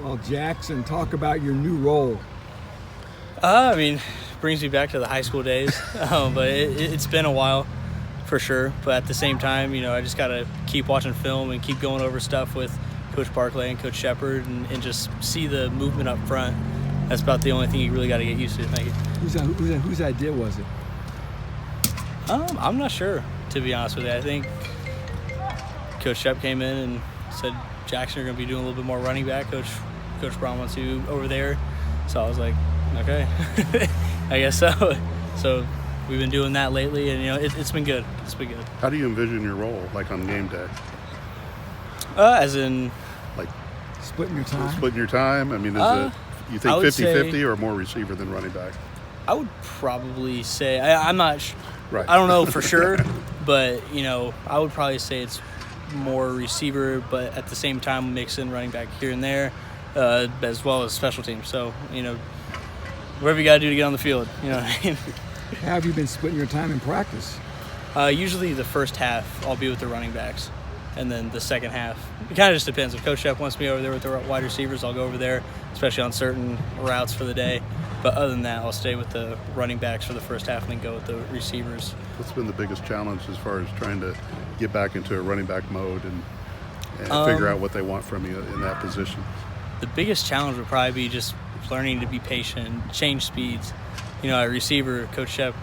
Well, Jackson, talk about your new role. I mean, brings me back to the high school days, but it's been a while for sure. But at the same time, I just got to keep watching film and keep going over stuff with Coach Barclay and Coach Shepard and just see the movement up front. That's about the only thing you really got to get used to. Thank you. Whose idea was it? I'm not sure, to be honest with you. I think Coach Shep came in and said, Jackson, you're going to be doing a little bit more running back. Coach Brown wants you over there. So I was like, okay, I guess so. So we've been doing that lately, and it's been good. It's been good. How do you envision your role, like on game day? As in, like splitting your time. Splitting your time. I mean, is it you think 50-50 or more receiver than running back? I would probably say I'm not. Right. I don't know for sure, but I would probably say it's more receiver, but at the same time mix in running back here and there, as well as special teams. So whatever you got to do to get on the field. You know what I mean? How have you been splitting your time in practice? Usually the first half I'll be with the running backs, and then the second half it kind of just depends. If Coach Shep wants me over there with the wide receivers, I'll go over there, especially on certain routes for the day. But other than that, I'll stay with the running backs for the first half and then go with the receivers. What's been the biggest challenge as far as trying to get back into a running back mode and figure out what they want from you in that position? The biggest challenge would probably be just learning to be patient and change speeds. At receiver, Coach Shep,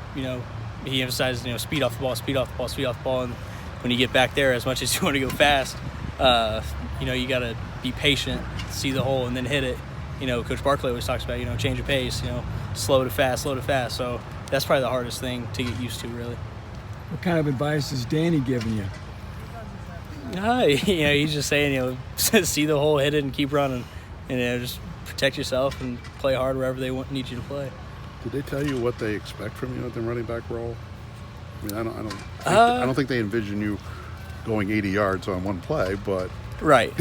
he emphasizes, speed off the ball, speed off the ball, speed off the ball. And when you get back there, as much as you want to go fast, you got to be patient, see the hole, and then hit it. Coach Barclay always talks about, change of pace, slow to fast, slow to fast. So that's probably the hardest thing to get used to, really. What kind of advice is Danny giving you? He's just saying, see the hole, hit it, and keep running. And just protect yourself and play hard wherever they need you to play. Did they tell you what they expect from you at the running back role? I mean, I don't think they envision you going 80 yards on one play, but right.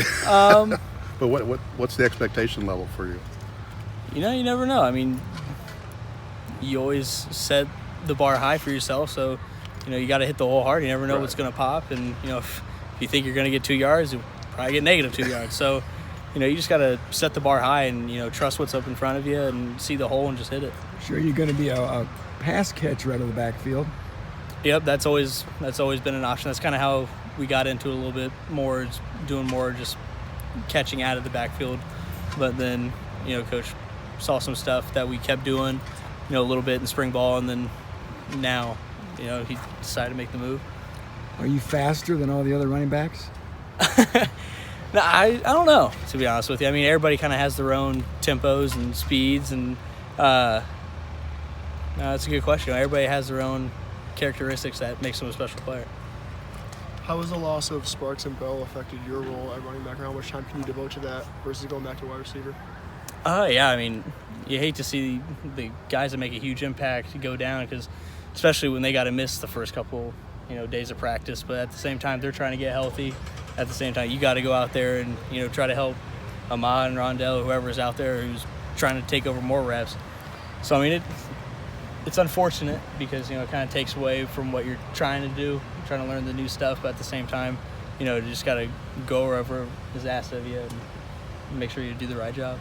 But what's the expectation level for you? You never know. I mean, you always set the bar high for yourself, so you got to hit the hole hard. You never know what's going to pop, and if you think you're going to get 2 yards, you'll probably get negative 2 yards. So you just got to set the bar high and trust what's up in front of you and see the hole and just hit it. Sure, you're going to be a pass catcher out of the backfield. Yep, that's always been an option. That's kind of how we got into it a little bit more, doing more just catching out of the backfield. But then Coach saw some stuff that we kept doing a little bit in spring ball, and then now he decided to make the move. Are you faster than all the other running backs? No, I don't know, to be honest with you. I mean, everybody kind of has their own tempos and speeds, and no, that's a good question. Everybody has their own characteristics that makes them a special player. How has the loss of Sparks and Bell affected your role at running back? How much time can you devote to that versus going back to wide receiver? Yeah, I mean, you hate to see the guys that make a huge impact go down, because especially when they got to miss the first couple days of practice. But at the same time, they're trying to get healthy. At the same time, you got to go out there and try to help Ahmad and Rondell, whoever's out there who's trying to take over more reps. So I mean, it's unfortunate because it kind of takes away from what you're trying to do, trying to learn the new stuff. But at the same time, you just got to go wherever is asked of you and make sure you do the right job.